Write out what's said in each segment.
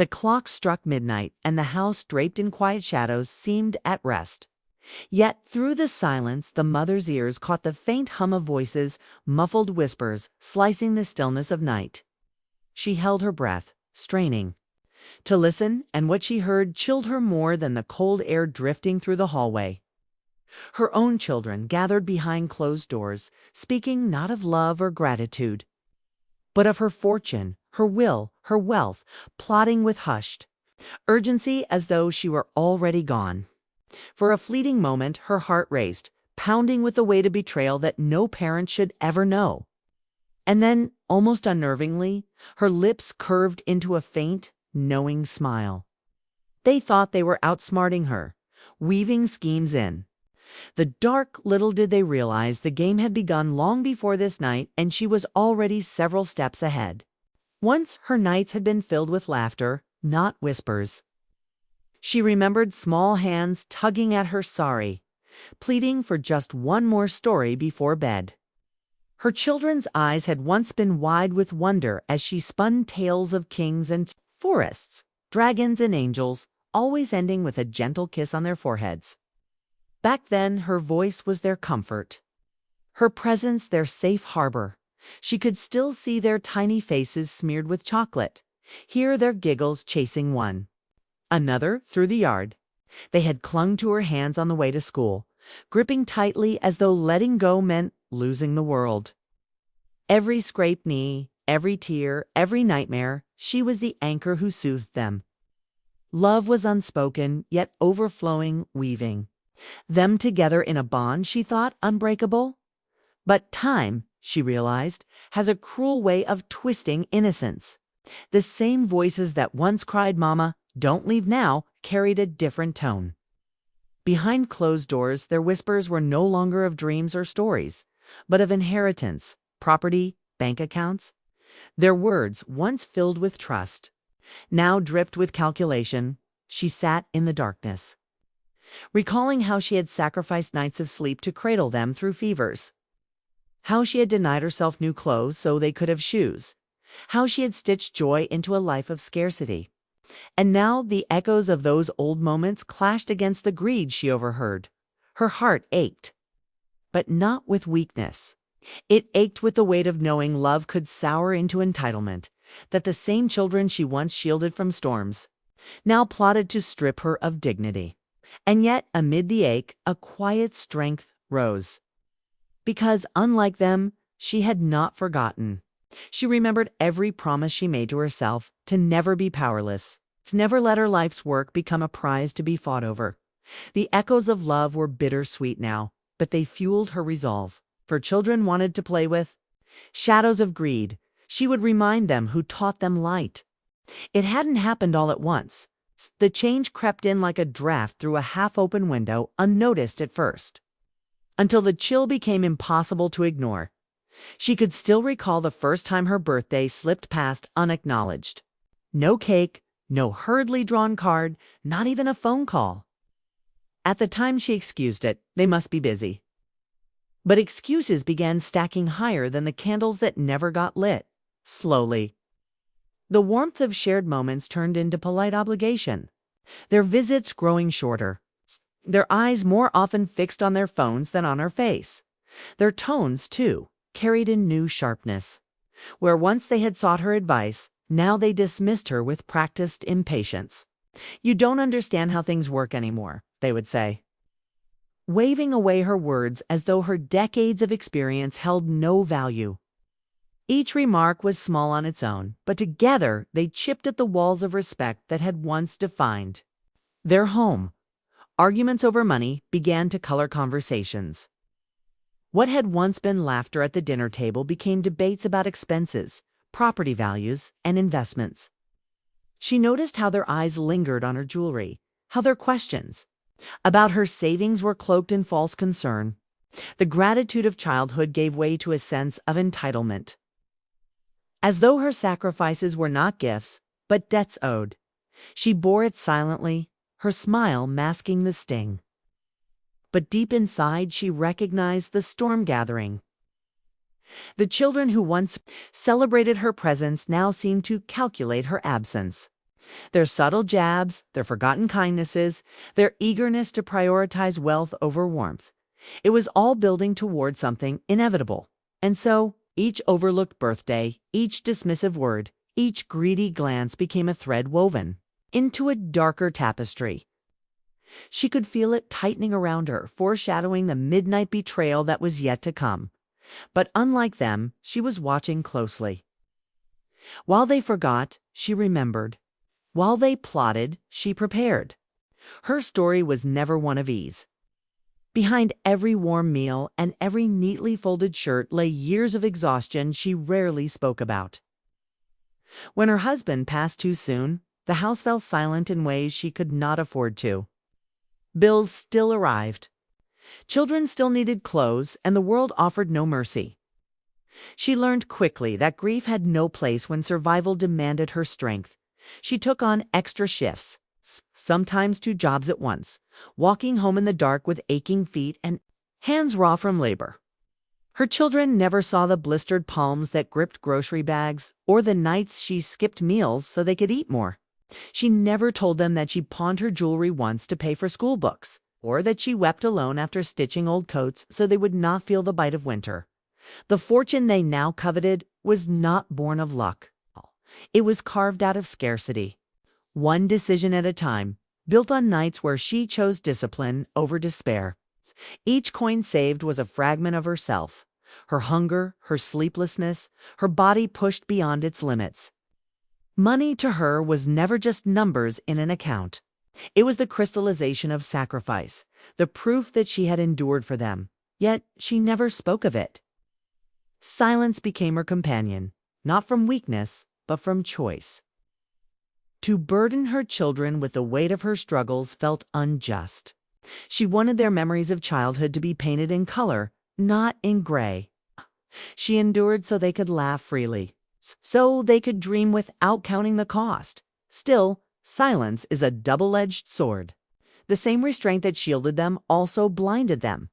The clock struck midnight, and the house, draped in quiet shadows, seemed at rest. Yet through the silence the mother's ears caught the faint hum of voices, muffled whispers, slicing the stillness of night. She held her breath, straining to listen, and what she heard chilled her more than the cold air drifting through the hallway. Her own children gathered behind closed doors, speaking not of love or gratitude, but of her fortune, her will, her wealth, plotting with hushed urgency as though she were already gone. For a fleeting moment her heart raced, pounding with the weight of betrayal that no parent should ever know. And then, almost unnervingly, her lips curved into a faint, knowing smile. They thought they were outsmarting her, weaving schemes in. The dark, little did they realize the game had begun long before this night, and she was already several steps ahead. Once her nights had been filled with laughter, not whispers. She remembered small hands tugging at her sorry, pleading for just one more story before bed. Her children's eyes had once been wide with wonder as she spun tales of kings and forests, dragons and angels, always ending with a gentle kiss on their foreheads. Back then her voice was their comfort, her presence their safe harbor. She could still see their tiny faces smeared with chocolate, hear their giggles chasing one another through the yard. They had clung to her hands on the way to school, gripping tightly as though letting go meant losing the world. Every scraped knee, every tear, every nightmare, she was the anchor who soothed them. Love was unspoken, yet overflowing, weaving them together in a bond she thought unbreakable. But time, she realized, has a cruel way of twisting innocence. The same voices that once cried, "Mama, don't leave now," carried a different tone. Behind closed doors, their whispers were no longer of dreams or stories, but of inheritance, property, bank accounts. Their words, once filled with trust, now dripped with calculation. She sat in the darkness, recalling how she had sacrificed nights of sleep to cradle them through fevers, how she had denied herself new clothes so they could have shoes, how she had stitched joy into a life of scarcity. And now the echoes of those old moments clashed against the greed she overheard. Her heart ached, but not with weakness. It ached with the weight of knowing love could sour into entitlement, that the same children she once shielded from storms now plotted to strip her of dignity. And yet, amid the ache, a quiet strength rose. Because, unlike them, she had not forgotten. She remembered every promise she made to herself to never be powerless, to never let her life's work become a prize to be fought over. The echoes of love were bittersweet now, but they fueled her resolve. For children wanted to play with shadows of greed. She would remind them who taught them light. It hadn't happened all at once. The change crept in like a draft through a half-open window, unnoticed at first, until the chill became impossible to ignore. She could still recall the first time her birthday slipped past unacknowledged. No cake, no hurriedly drawn card, not even a phone call. At the time she excused it. They must be busy. But excuses began stacking higher than the candles that never got lit. Slowly, the warmth of shared moments turned into polite obligation, their visits growing shorter, their eyes more often fixed on their phones than on her face. Their tones, too, carried a new sharpness. Where once they had sought her advice, now they dismissed her with practiced impatience. "You don't understand how things work anymore," they would say, waving away her words as though her decades of experience held no value. Each remark was small on its own, but together they chipped at the walls of respect that had once defined their home. Arguments over money began to color conversations. What had once been laughter at the dinner table became debates about expenses, property values, and investments. She noticed how their eyes lingered on her jewelry, how their questions about her savings were cloaked in false concern. The gratitude of childhood gave way to a sense of entitlement, as though her sacrifices were not gifts, but debts owed. She bore it silently, her smile masking the sting. But deep inside she recognized the storm gathering. The children who once celebrated her presence now seemed to calculate her absence. Their subtle jabs, their forgotten kindnesses, their eagerness to prioritize wealth over warmth. It was all building toward something inevitable. And so, each overlooked birthday, each dismissive word, each greedy glance became a thread woven into a darker tapestry. She could feel it tightening around her, foreshadowing the midnight betrayal that was yet to come. But unlike them, she was watching closely. While they forgot, she remembered. While they plotted, she prepared. Her story was never one of ease. Behind every warm meal and every neatly folded shirt lay years of exhaustion she rarely spoke about. When her husband passed too soon, the house fell silent in ways she could not afford to. Bills still arrived. Children still needed clothes, and the world offered no mercy. She learned quickly that grief had no place when survival demanded her strength. She took on extra shifts, sometimes 2 jobs at once, walking home in the dark with aching feet and hands raw from labor. Her children never saw the blistered palms that gripped grocery bags or the nights she skipped meals so they could eat more. She never told them that she pawned her jewelry once to pay for school books, or that she wept alone after stitching old coats so they would not feel the bite of winter. The fortune they now coveted was not born of luck. It was carved out of scarcity. One decision at a time, built on nights where she chose discipline over despair. Each coin saved was a fragment of herself, her hunger, her sleeplessness, her body pushed beyond its limits. Money to her was never just numbers in an account. It was the crystallization of sacrifice, the proof that she had endured for them, yet she never spoke of it. Silence became her companion, not from weakness, but from choice. To burden her children with the weight of her struggles felt unjust. She wanted their memories of childhood to be painted in color, not in gray. She endured so they could laugh freely, so they could dream without counting the cost. Still, silence is a double-edged sword. The same restraint that shielded them also blinded them.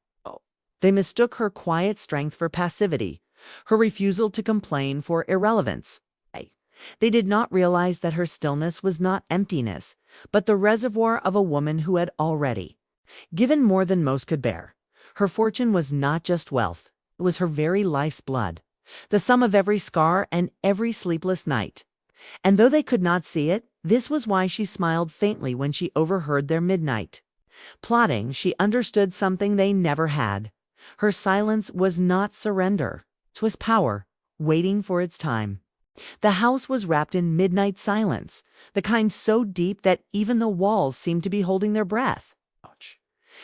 They mistook her quiet strength for passivity, her refusal to complain for irrelevance. They did not realize that her stillness was not emptiness, but the reservoir of a woman who had already given more than most could bear. Her fortune was not just wealth, it was her very life's blood, the sum of every scar and every sleepless night. And though they could not see it, this was why she smiled faintly when she overheard their midnight plotting. She understood something they never had. Her silence was not surrender, it was power, waiting for its time. The house was wrapped in midnight silence, the kind so deep that even the walls seemed to be holding their breath.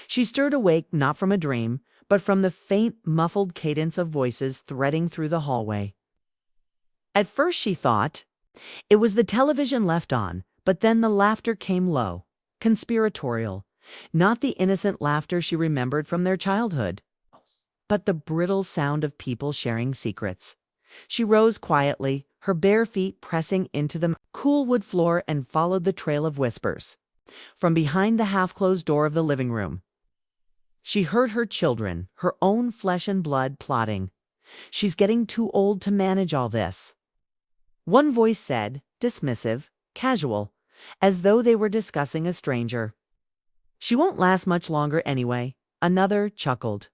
She stirred awake not from a dream, but from the faint, muffled cadence of voices threading through the hallway. At first she thought it was the television left on, but then the laughter came low, conspiratorial, not the innocent laughter she remembered from their childhood, but the brittle sound of people sharing secrets. She rose quietly, her bare feet pressing into the cool wood floor, and followed the trail of whispers. From behind the half-closed door of the living room, she heard her children, her own flesh and blood, plotting. "She's getting too old to manage all this," one voice said, dismissive, casual, as though they were discussing a stranger. "She won't last much longer anyway," another chuckled.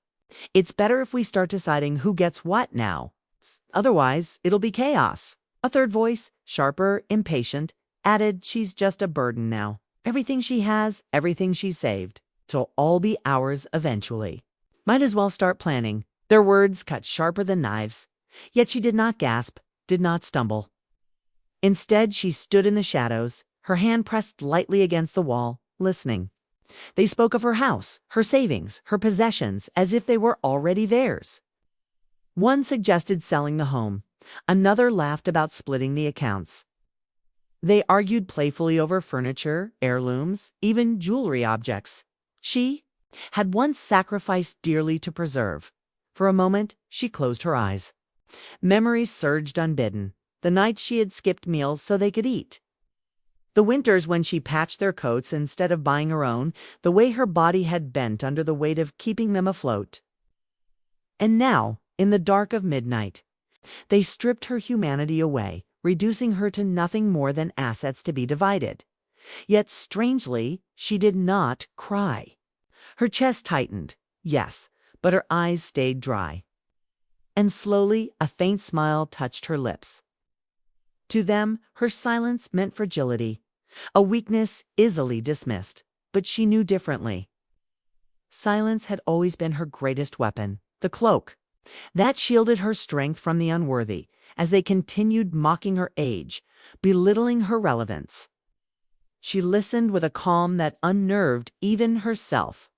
"It's better if we start deciding who gets what now. Otherwise, it'll be chaos." A third voice, sharper, impatient, added, "She's just a burden now. Everything she has, everything she saved. It'll all be ours eventually. Might as well start planning." Their words cut sharper than knives. Yet she did not gasp, did not stumble. Instead, she stood in the shadows, her hand pressed lightly against the wall, listening. They spoke of her house, her savings, her possessions, as if they were already theirs. One suggested selling the home. Another laughed about splitting the accounts. They argued playfully over furniture, heirlooms, even jewelry objects she had once sacrificed dearly to preserve. For a moment, she closed her eyes. Memories surged unbidden. The nights she had skipped meals so they could eat. The winters when she patched their coats instead of buying her own, the way her body had bent under the weight of keeping them afloat. And now, in the dark of midnight, they stripped her humanity away, reducing her to nothing more than assets to be divided. Yet strangely, she did not cry. Her chest tightened, yes, but her eyes stayed dry. And slowly a faint smile touched her lips. To them, her silence meant fragility, a weakness easily dismissed, but she knew differently. Silence had always been her greatest weapon, the cloak. That shielded her strength from the unworthy, as they continued mocking her age, belittling her relevance. She listened with a calm that unnerved even herself.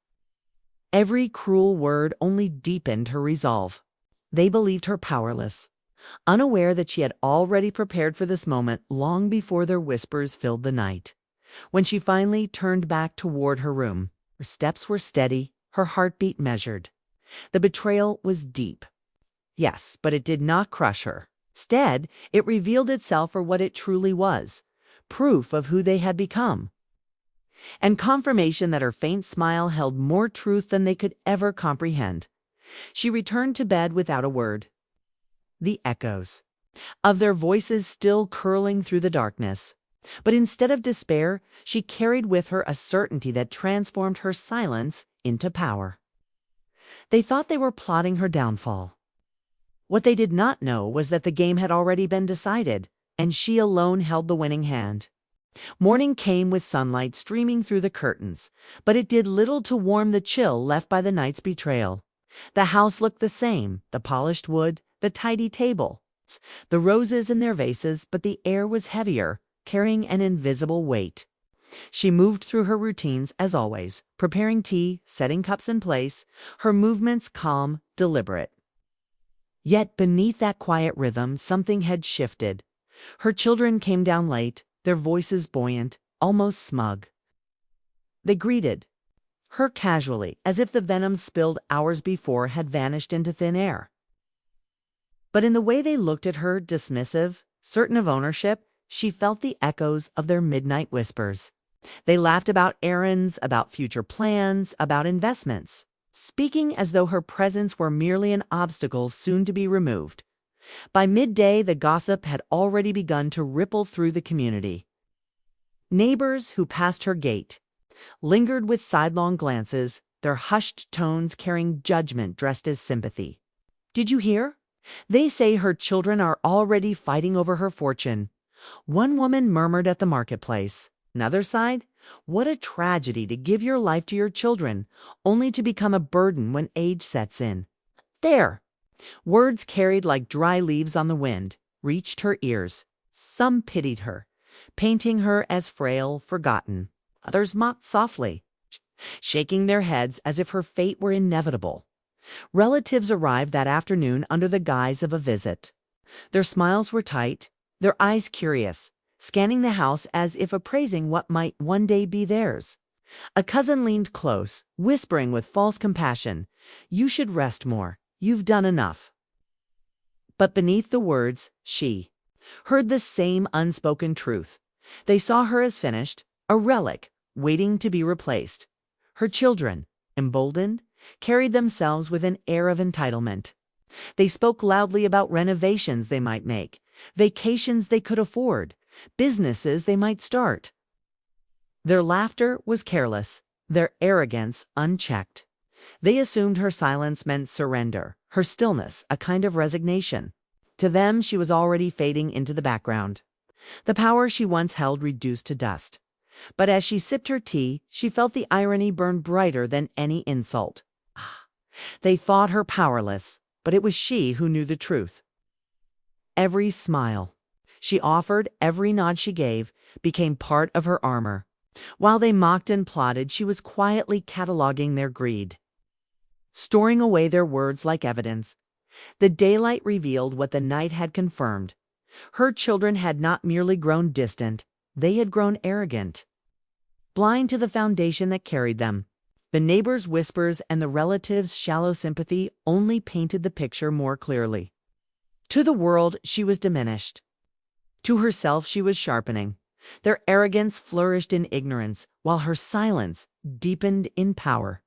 Every cruel word only deepened her resolve. They believed her powerless, unaware that she had already prepared for this moment long before their whispers filled the night. When she finally turned back toward her room, her steps were steady, her heartbeat measured. The betrayal was deep. Yes, but it did not crush her. Instead, it revealed itself for what it truly was, proof of who they had become, and confirmation that her faint smile held more truth than they could ever comprehend. She returned to bed without a word. The echoes of their voices still curling through the darkness. But instead of despair, she carried with her a certainty that transformed her silence into power. They thought they were plotting her downfall. What they did not know was that the game had already been decided, and she alone held the winning hand. Morning came with sunlight streaming through the curtains, but it did little to warm the chill left by the night's betrayal. The house looked the same, the polished wood, the tidy table, the roses in their vases, but the air was heavier, carrying an invisible weight. She moved through her routines as always, preparing tea, setting cups in place, her movements calm, deliberate. Yet beneath that quiet rhythm, something had shifted. Her children came down late, their voices buoyant, almost smug. They greeted her casually, as if the venom spilled hours before had vanished into thin air. But in the way they looked at her, dismissive, certain of ownership, she felt the echoes of their midnight whispers. They laughed about errands, about future plans, about investments, speaking as though her presence were merely an obstacle soon to be removed. By midday, the gossip had already begun to ripple through the community. Neighbors who passed her gate lingered with sidelong glances, their hushed tones carrying judgment dressed as sympathy. "Did you hear? They say her children are already fighting over her fortune," one woman murmured at the marketplace. Another sighed, "What a tragedy to give your life to your children, only to become a burden when age sets in." There! Words carried like dry leaves on the wind reached her ears. Some pitied her, painting her as frail, forgotten. Others mocked softly, shaking their heads as if her fate were inevitable. Relatives arrived that afternoon under the guise of a visit. Their smiles were tight, their eyes curious, scanning the house as if appraising what might one day be theirs. A cousin leaned close, whispering with false compassion, "You should rest more. You've done enough." But beneath the words, she heard the same unspoken truth. They saw her as finished, a relic, waiting to be replaced. Her children, emboldened, carried themselves with an air of entitlement. They spoke loudly about renovations they might make, vacations they could afford, businesses they might start. Their laughter was careless, their arrogance unchecked. They assumed her silence meant surrender, her stillness a kind of resignation. To them, she was already fading into the background. The power she once held reduced to dust. But as she sipped her tea, she felt the irony burn brighter than any insult. They thought her powerless, but it was she who knew the truth. Every smile she offered, every nod she gave, became part of her armor. While they mocked and plotted, she was quietly cataloging their greed, storing away their words like evidence. The daylight revealed what the night had confirmed. Her children had not merely grown distant, they had grown arrogant, blind to the foundation that carried them. The neighbors' whispers and the relatives' shallow sympathy only painted the picture more clearly. To the world, she was diminished. To herself, she was sharpening. Their arrogance flourished in ignorance, while her silence deepened in power.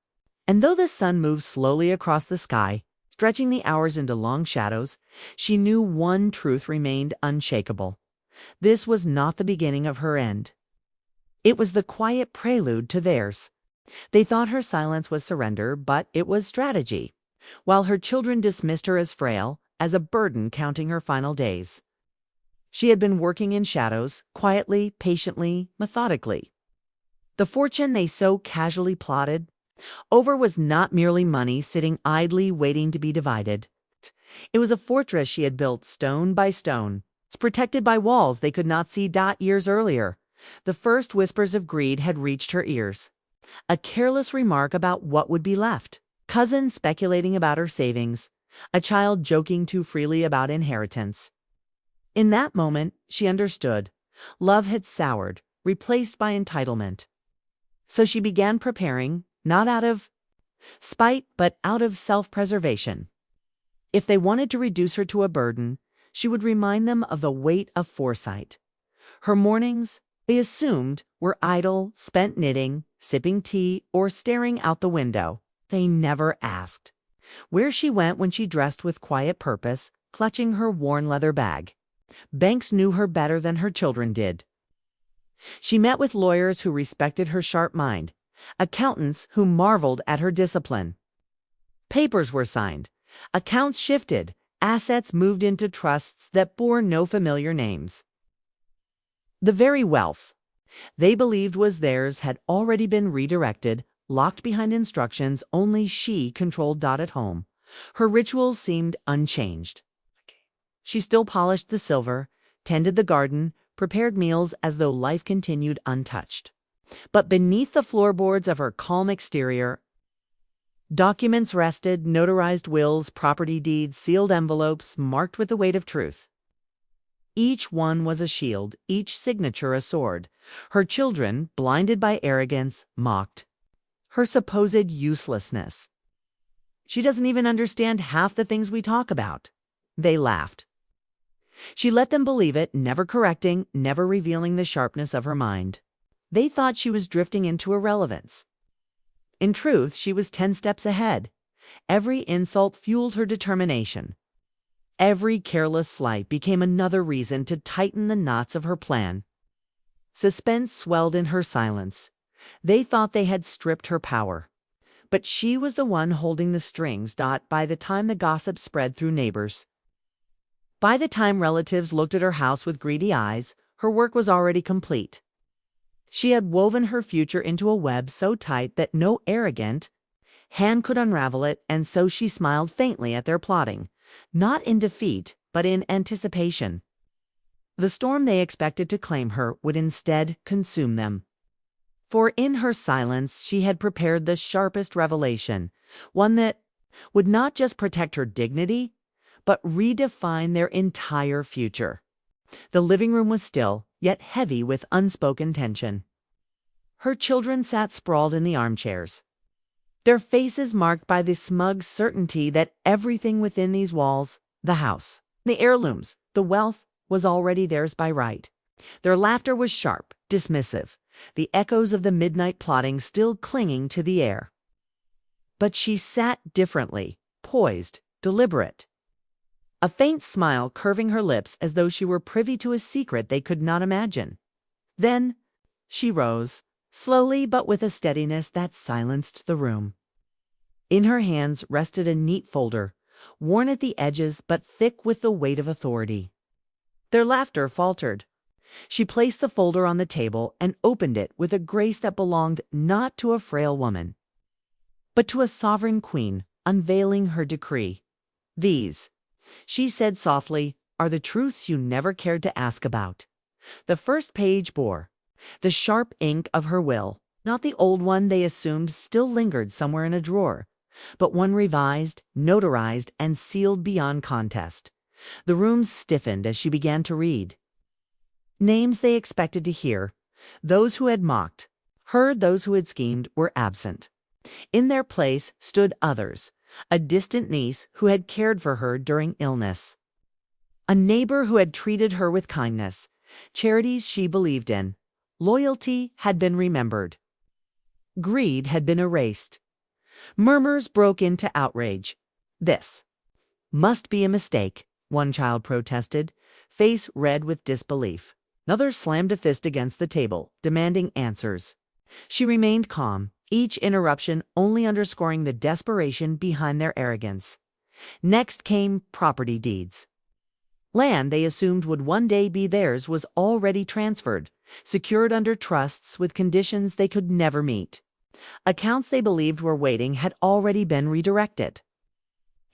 And though the sun moved slowly across the sky, stretching the hours into long shadows, she knew one truth remained unshakable. This was not the beginning of her end. It was the quiet prelude to theirs. They thought her silence was surrender, but it was strategy, while her children dismissed her as frail, as a burden counting her final days. She had been working in shadows, quietly, patiently, methodically. The fortune they so casually plotted over was not merely money sitting idly waiting to be divided. It was a fortress she had built stone by stone, protected by walls they could not see. Years earlier, the first whispers of greed had reached her ears. A careless remark about what would be left, cousins speculating about her savings, a child joking too freely about inheritance. In that moment, she understood. Love had soured, replaced by entitlement. So she began preparing, not out of spite, but out of self-preservation. If they wanted to reduce her to a burden, she would remind them of the weight of foresight. Her mornings, they assumed, were idle, spent knitting, sipping tea, or staring out the window. They never asked where she went when she dressed with quiet purpose, clutching her worn leather bag. Banks knew her better than her children did. She met with lawyers who respected her sharp mind, accountants who marveled at her discipline. Papers were signed, accounts shifted, assets moved into trusts that bore no familiar names. The very wealth they believed was theirs had already been redirected, locked behind instructions only she controlled. At home, her rituals seemed unchanged. She still polished the silver, tended the garden, prepared meals as though life continued untouched. But beneath the floorboards of her calm exterior, documents rested, notarized wills, property deeds, sealed envelopes marked with the weight of truth. Each one was a shield, each signature a sword. Her children, blinded by arrogance, mocked her supposed uselessness. "She doesn't even understand half the things we talk about," they laughed. She let them believe it, never correcting, never revealing the sharpness of her mind. They thought she was drifting into irrelevance. In truth, she was 10 steps ahead. Every insult fueled her determination. Every careless slight became another reason to tighten the knots of her plan. Suspense swelled in her silence. They thought they had stripped her power. But she was the one holding the strings. By the time the gossip spread through neighbors, by the time relatives looked at her house with greedy eyes, her work was already complete. She had woven her future into a web so tight that no arrogant hand could unravel it, and so she smiled faintly at their plotting, not in defeat, but in anticipation. The storm they expected to claim her would instead consume them. For in her silence she had prepared the sharpest revelation, one that would not just protect her dignity, but redefine their entire future. The living room was still, yet heavy with unspoken tension. Her children sat sprawled in the armchairs, their faces marked by the smug certainty that everything within these walls, the house, the heirlooms, the wealth, was already theirs by right. Their laughter was sharp, dismissive, the echoes of the midnight plotting still clinging to the air. But she sat differently, poised, deliberate, a faint smile curving her lips as though she were privy to a secret they could not imagine. Then she rose, slowly but with a steadiness that silenced the room. In her hands rested a neat folder, worn at the edges but thick with the weight of authority. Their laughter faltered. She placed the folder on the table and opened it with a grace that belonged not to a frail woman, but to a sovereign queen, unveiling her decree. "These," she said softly, "are the truths you never cared to ask about." The first page bore the sharp ink of her will, not the old one they assumed still lingered somewhere in a drawer, but one revised, notarized, and sealed beyond contest. The room stiffened as she began to read. Names they expected to hear, those who had mocked, heard those who had schemed, were absent. In their place stood others, a distant niece who had cared for her during illness, a neighbor who had treated her with kindness, charities she believed in. Loyalty had been remembered. Greed had been erased. Murmurs broke into outrage. "This must be a mistake," one child protested, face red with disbelief. Another slammed a fist against the table, demanding answers. She remained calm, each interruption only underscoring the desperation behind their arrogance. Next came property deeds. Land they assumed would one day be theirs was already transferred, secured under trusts with conditions they could never meet. Accounts they believed were waiting had already been redirected.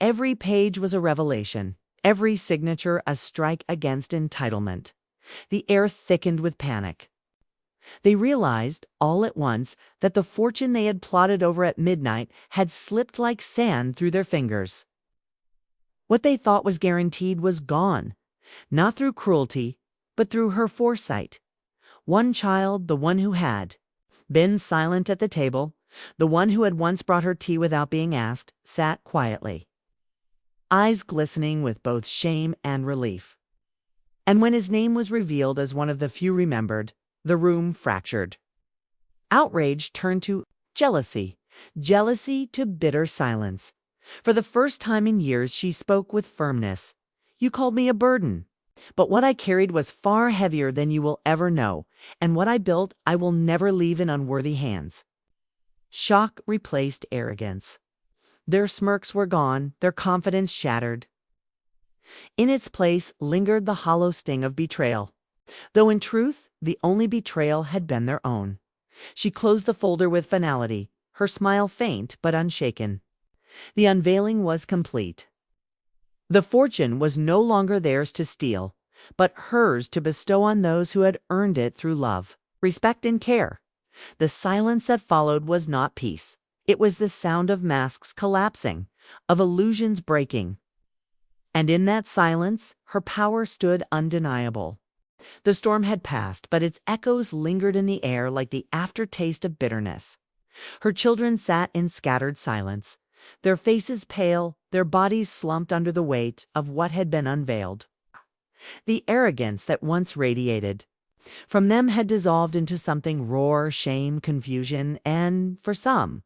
Every page was a revelation, every signature a strike against entitlement. The air thickened with panic. They realized, all at once, that the fortune they had plotted over at midnight had slipped like sand through their fingers. What they thought was guaranteed was gone, not through cruelty, but through her foresight. One child, the one who had been silent at the table, the one who had once brought her tea without being asked, sat quietly, eyes glistening with both shame and relief. And when his name was revealed as one of the few remembered, the room fractured. Outrage turned to jealousy, jealousy to bitter silence. For the first time in years, she spoke with firmness. "You called me a burden, but what I carried was far heavier than you will ever know, and what I built I will never leave in unworthy hands." Shock replaced arrogance. Their smirks were gone, their confidence shattered. In its place lingered the hollow sting of betrayal, though in truth the only betrayal had been their own. She closed the folder with finality, her smile faint but unshaken. The unveiling was complete. The fortune was no longer theirs to steal, but hers to bestow on those who had earned it through love, respect, and care. The silence that followed was not peace. It was the sound of masks collapsing, of illusions breaking. And in that silence, her power stood undeniable. The storm had passed, but its echoes lingered in the air like the aftertaste of bitterness. Her children sat in scattered silence, their faces pale, their bodies slumped under the weight of what had been unveiled. The arrogance that once radiated from them had dissolved into something raw, shame, confusion, and, for some,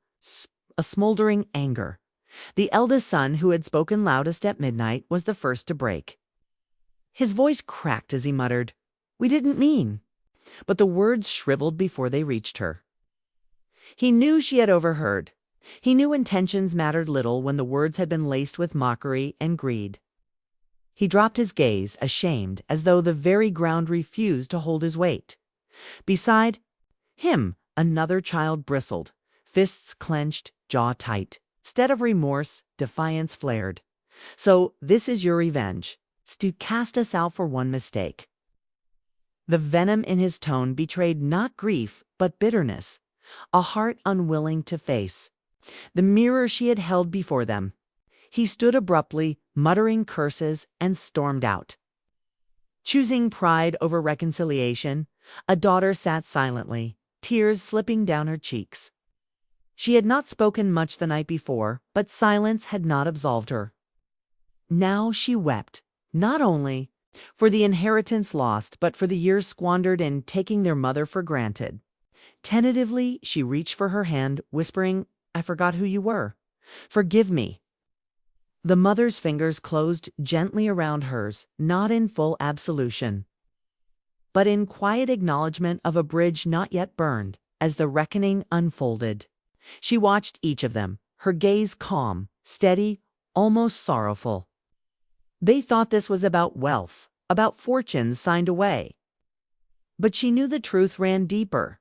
a smoldering anger. The eldest son, who had spoken loudest at midnight, was the first to break. His voice cracked as he muttered, "We didn't mean," but the words shriveled before they reached her. He knew she had overheard. He knew intentions mattered little when the words had been laced with mockery and greed. He dropped his gaze, ashamed, as though the very ground refused to hold his weight. Beside him, another child bristled, fists clenched, jaw tight. Instead of remorse, defiance flared. "So this is your revenge. It's to cast us out for one mistake." The venom in his tone betrayed not grief, but bitterness, a heart unwilling to face the mirror she had held before them. He stood abruptly, muttering curses, and stormed out. Choosing pride over reconciliation, a daughter sat silently, tears slipping down her cheeks. She had not spoken much the night before, but silence had not absolved her. Now she wept, not only for the inheritance lost, but for the years squandered in taking their mother for granted. Tentatively, she reached for her hand, whispering, "I forgot who you were. Forgive me." The mother's fingers closed gently around hers, not in full absolution, but in quiet acknowledgement of a bridge not yet burned. As the reckoning unfolded, she watched each of them, her gaze calm, steady, almost sorrowful. They thought this was about wealth, about fortunes signed away. But she knew the truth ran deeper.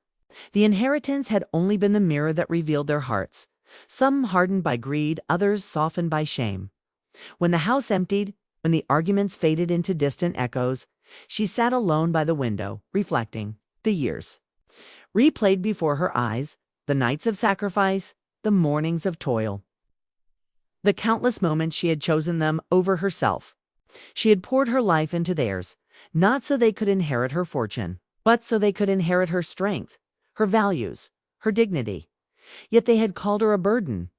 The inheritance had only been the mirror that revealed their hearts, some hardened by greed, others softened by shame. When the house emptied, when the arguments faded into distant echoes, she sat alone by the window, reflecting. The years replayed before her eyes, the nights of sacrifice, the mornings of toil. The countless moments she had chosen them over herself. She had poured her life into theirs, not so they could inherit her fortune, but so they could inherit her strength, her values, her dignity. Yet they had called her a burden.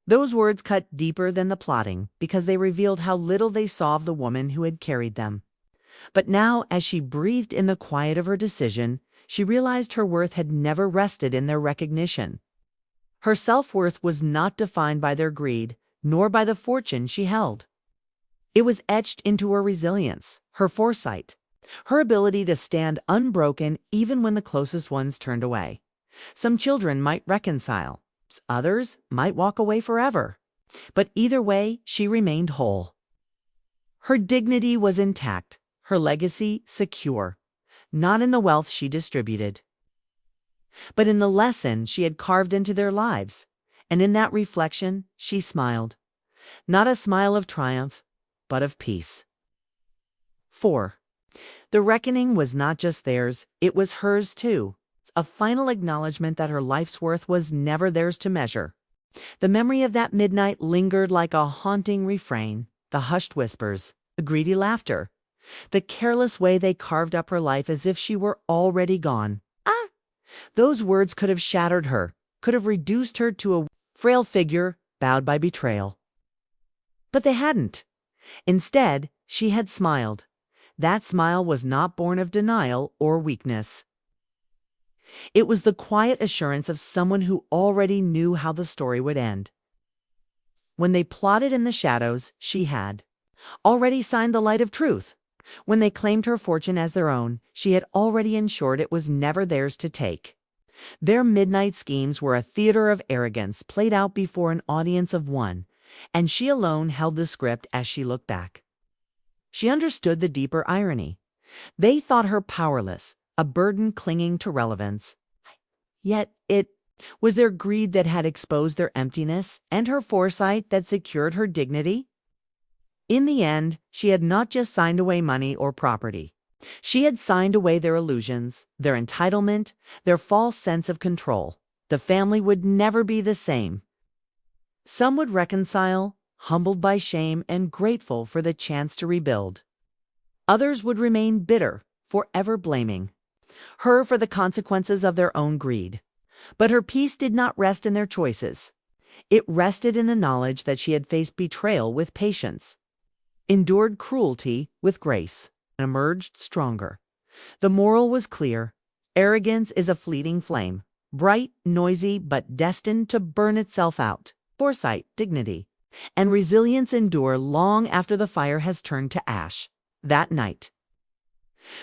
Those words cut deeper than the plotting, because they revealed how little they saw of the woman who had carried them. But now, as she breathed in the quiet of her decision, she realized her worth had never rested in their recognition. Her self-worth was not defined by their greed, nor by the fortune she held. It was etched into her resilience, her foresight, her ability to stand unbroken even when the closest ones turned away. Some children might reconcile, others might walk away forever. But either way, she remained whole. Her dignity was intact, her legacy secure, not in the wealth she distributed, but in the lesson she had carved into their lives. And in that reflection, she smiled. Not a smile of triumph, but of peace. 4. The reckoning was not just theirs, it was hers too. A final acknowledgement that her life's worth was never theirs to measure. The memory of that midnight lingered like a haunting refrain, the hushed whispers, the greedy laughter, the careless way they carved up her life as if she were already gone. Those words could have shattered her, could have reduced her to a frail figure bowed by betrayal. But they hadn't. Instead, she had smiled. That smile was not born of denial or weakness. It was the quiet assurance of someone who already knew how the story would end. When they plotted in the shadows, she had already signed the light of truth. When they claimed her fortune as their own, she had already ensured it was never theirs to take. Their midnight schemes were a theater of arrogance played out before an audience of one, and she alone held the script as she looked back. She understood the deeper irony. They thought her powerless, a burden clinging to relevance. Yet it was their greed that had exposed their emptiness and her foresight that secured her dignity. In the end, she had not just signed away money or property. She had signed away their illusions, their entitlement, their false sense of control. The family would never be the same. Some would reconcile, humbled by shame and grateful for the chance to rebuild. Others would remain bitter, forever blaming her for the consequences of their own greed. But her peace did not rest in their choices. It rested in the knowledge that she had faced betrayal with patience, endured cruelty with grace, and emerged stronger. The moral was clear. Arrogance is a fleeting flame, bright, noisy, but destined to burn itself out. Foresight, dignity, and resilience endure long after the fire has turned to ash. That night,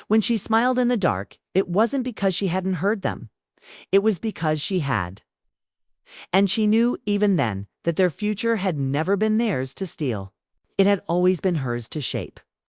when she smiled in the dark, it wasn't because she hadn't heard them. It was because she had. And she knew even then that their future had never been theirs to steal. It had always been hers to shape.